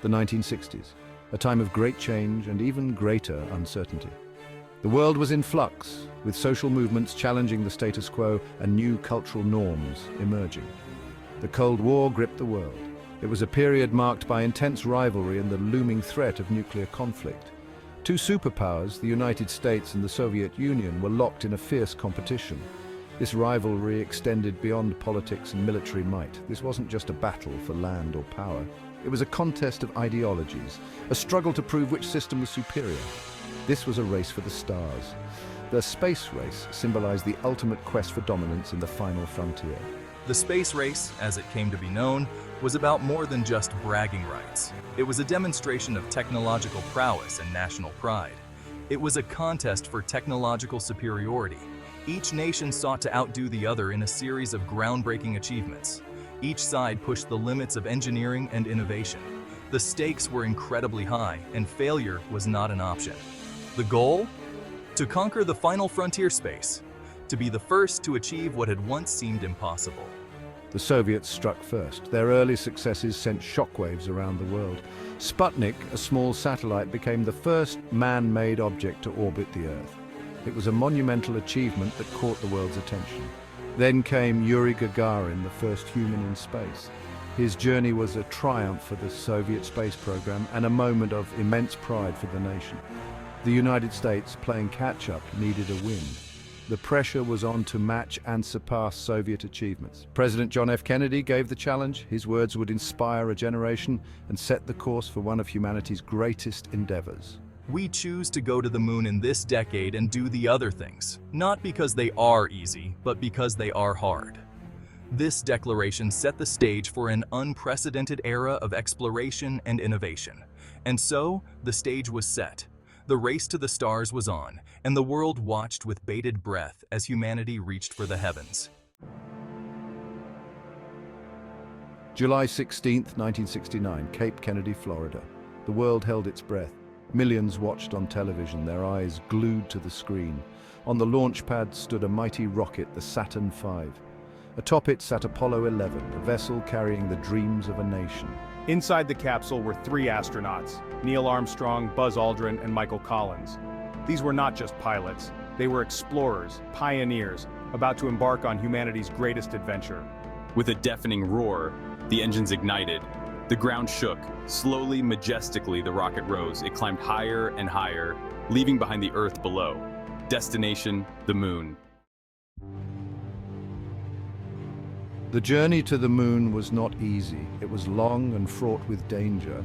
The 1960s, a time of great change and even greater uncertainty. The world was in flux, with social movements challenging the status quo and new cultural norms emerging. The Cold War gripped the world. It was a period marked by intense rivalry and the looming threat of nuclear conflict. Two superpowers, the United States and the Soviet Union, were locked in a fierce competition. This rivalry extended beyond politics and military might. This wasn't just a battle for land or power. It was a contest of ideologies, a struggle to prove which system was superior. This was a race for the stars. The space race symbolized the ultimate quest for dominance in the final frontier. The space race, as it came to be known, was about more than just bragging rights. It was a demonstration of technological prowess and national pride. It was a contest for technological superiority. Each nation sought to outdo the other in a series of groundbreaking achievements. Each side pushed the limits of engineering and innovation. The stakes were incredibly high, and failure was not an option. The goal? To conquer the final frontier space, to be the first to achieve what had once seemed impossible. The Soviets struck first. Their early successes sent shockwaves around the world. Sputnik, a small satellite, became the first man-made object to orbit the Earth. It was a monumental achievement that caught the world's attention. Then came Yuri Gagarin, the first human in space. His journey was a triumph for the Soviet space program and a moment of immense pride for the nation. The United States, playing catch-up, needed a win. The pressure was on to match and surpass Soviet achievements. President John F. Kennedy gave the challenge. His words would inspire a generation and set the course for one of humanity's greatest endeavors. We choose to go to the moon in this decade and do the other things, not because they are easy, but because they are hard. This declaration set the stage for an unprecedented era of exploration and innovation. And so, the stage was set. The race to the stars was on, and the world watched with bated breath as humanity reached for the heavens. July 16, 1969, Cape Kennedy, Florida. The world held its breath. Millions watched on television, their eyes glued to the screen. On the launch pad stood a mighty rocket, the Saturn V. Atop it sat Apollo 11, a vessel carrying the dreams of a nation. Inside the capsule were three astronauts, Neil Armstrong, Buzz Aldrin, and Michael Collins. These were not just pilots, they were explorers, pioneers, about to embark on humanity's greatest adventure. With a deafening roar, the engines ignited. The ground shook. Slowly, majestically, the rocket rose. It climbed higher and higher, leaving behind the Earth below. Destination, the moon. The journey to the moon was not easy. It was long and fraught with danger.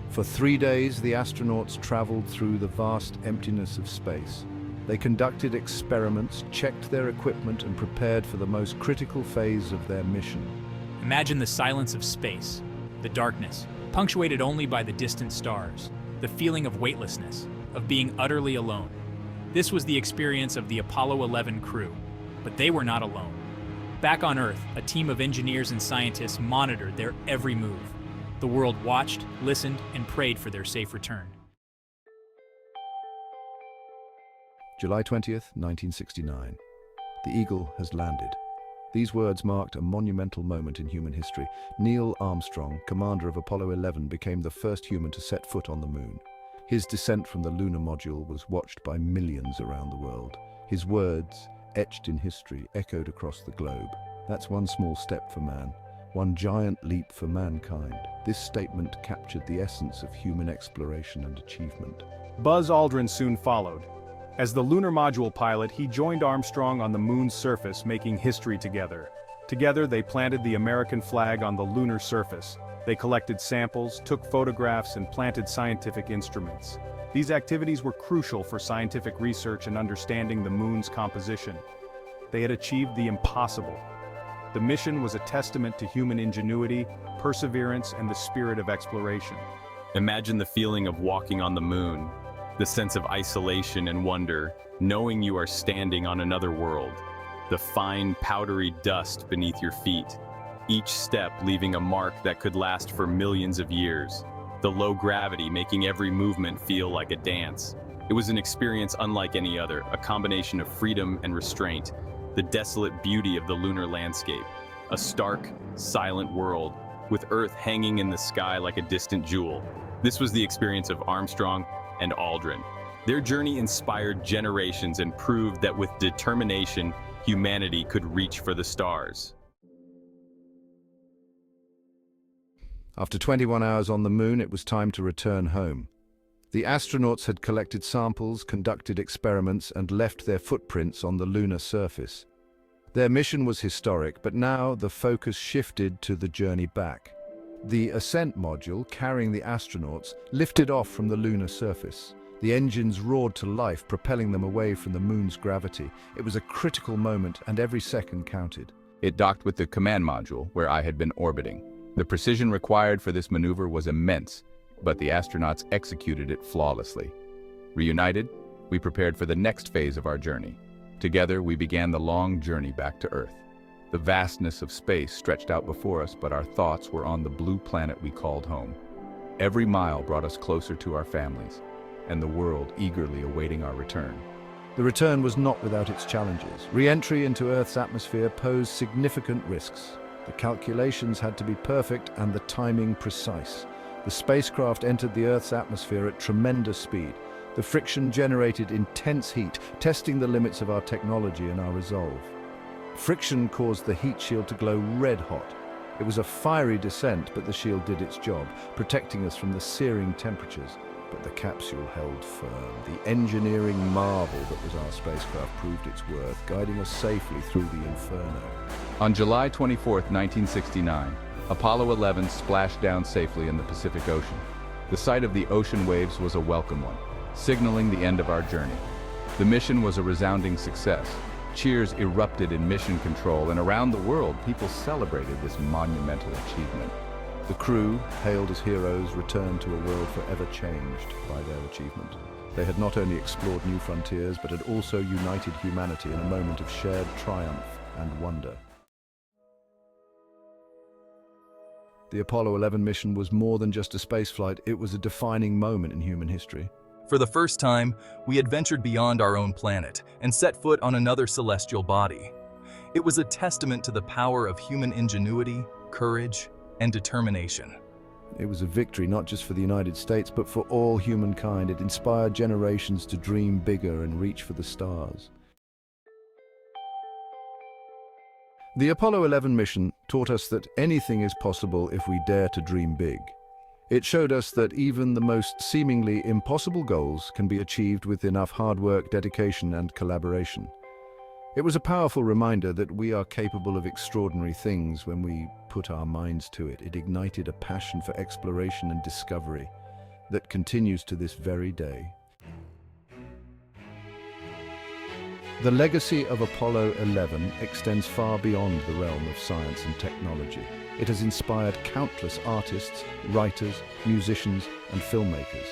For 3 days, the astronauts traveled through the vast emptiness of space. They conducted experiments, checked their equipment, and prepared for the most critical phase of their mission. Imagine the silence of space, the darkness, punctuated only by the distant stars, the feeling of weightlessness, of being utterly alone. This was the experience of the Apollo 11 crew, but they were not alone. Back on Earth, a team of engineers and scientists monitored their every move. The world watched, listened, and prayed for their safe return. July 20th, 1969. The Eagle has landed. These words marked a monumental moment in human history. Neil Armstrong, commander of Apollo 11, became the first human to set foot on the moon. His descent from the lunar module was watched by millions around the world. His words, etched in history, echoed across the globe. That's one small step for man, one giant leap for mankind. This statement captured the essence of human exploration and achievement. Buzz Aldrin soon followed. As the lunar module pilot, he joined Armstrong on the moon's surface, making history together. Together, they planted the American flag on the lunar surface. They collected samples, took photographs, and planted scientific instruments. These activities were crucial for scientific research and understanding the moon's composition. They had achieved the impossible. The mission was a testament to human ingenuity, perseverance, and the spirit of exploration. Imagine the feeling of walking on the moon, the sense of isolation and wonder, knowing you are standing on another world, the fine, powdery dust beneath your feet, each step leaving a mark that could last for millions of years, the low gravity making every movement feel like a dance. It was an experience unlike any other, a combination of freedom and restraint, the desolate beauty of the lunar landscape, a stark, silent world, with Earth hanging in the sky like a distant jewel. This was the experience of Armstrong and Aldrin. Their journey inspired generations and proved that with determination, humanity could reach for the stars. After 21 hours on the moon, it was time to return home. The astronauts had collected samples, conducted experiments, and left their footprints on the lunar surface. Their mission was historic, but now the focus shifted to the journey back. The ascent module, carrying the astronauts, lifted off from the lunar surface. The engines roared to life, propelling them away from the moon's gravity. It was a critical moment, and every second counted. It docked with the command module, where I had been orbiting. The precision required for this maneuver was immense, but the astronauts executed it flawlessly. Reunited, we prepared for the next phase of our journey. Together, we began the long journey back to Earth. The vastness of space stretched out before us, but our thoughts were on the blue planet we called home. Every mile brought us closer to our families, and the world eagerly awaiting our return. The return was not without its challenges. Re-entry into Earth's atmosphere posed significant risks. The calculations had to be perfect and the timing precise. The spacecraft entered the Earth's atmosphere at tremendous speed. The friction generated intense heat, testing the limits of our technology and our resolve. Friction caused the heat shield to glow red-hot. It was a fiery descent, but the shield did its job, protecting us from the searing temperatures. But the capsule held firm. The engineering marvel that was our spacecraft proved its worth, guiding us safely through the inferno. On July 24, 1969, Apollo 11 splashed down safely in the Pacific Ocean. The sight of the ocean waves was a welcome one, signaling the end of our journey. The mission was a resounding success. Cheers erupted in mission control, and around the world, people celebrated this monumental achievement. The crew, hailed as heroes, returned to a world forever changed by their achievement. They had not only explored new frontiers, but had also united humanity in a moment of shared triumph and wonder. The Apollo 11 mission was more than just a spaceflight, it was a defining moment in human history. For the first time, we had ventured beyond our own planet and set foot on another celestial body. It was a testament to the power of human ingenuity, courage, and determination. It was a victory not just for the United States, but for all humankind. It inspired generations to dream bigger and reach for the stars. The Apollo 11 mission taught us that anything is possible if we dare to dream big. It showed us that even the most seemingly impossible goals can be achieved with enough hard work, dedication, and collaboration. It was a powerful reminder that we are capable of extraordinary things when we put our minds to it. It ignited a passion for exploration and discovery that continues to this very day. The legacy of Apollo 11 extends far beyond the realm of science and technology. It has inspired countless artists, writers, musicians, and filmmakers.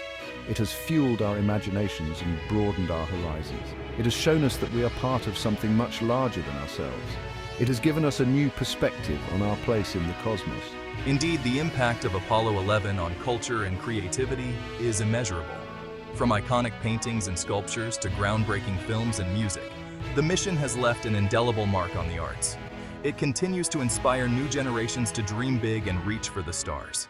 It has fueled our imaginations and broadened our horizons. It has shown us that we are part of something much larger than ourselves. It has given us a new perspective on our place in the cosmos. Indeed, the impact of Apollo 11 on culture and creativity is immeasurable. From iconic paintings and sculptures to groundbreaking films and music, the mission has left an indelible mark on the arts. It continues to inspire new generations to dream big and reach for the stars.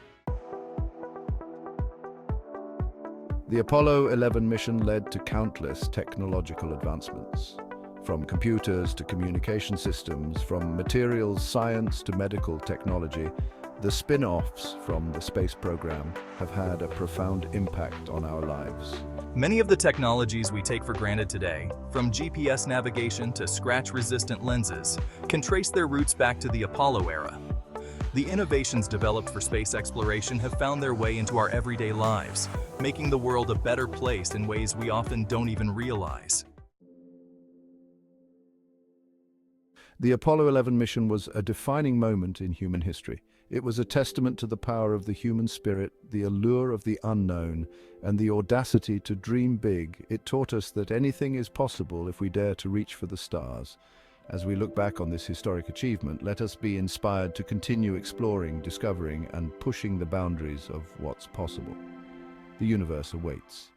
The Apollo 11 mission led to countless technological advancements. From computers to communication systems, from materials science to medical technology, the spin-offs from the space program have had a profound impact on our lives. Many of the technologies we take for granted today, from GPS navigation to scratch-resistant lenses, can trace their roots back to the Apollo era. The innovations developed for space exploration have found their way into our everyday lives, making the world a better place in ways we often don't even realize. The Apollo 11 mission was a defining moment in human history. It was a testament to the power of the human spirit, the allure of the unknown, and the audacity to dream big. It taught us that anything is possible if we dare to reach for the stars. As we look back on this historic achievement, let us be inspired to continue exploring, discovering, and pushing the boundaries of what's possible. The universe awaits.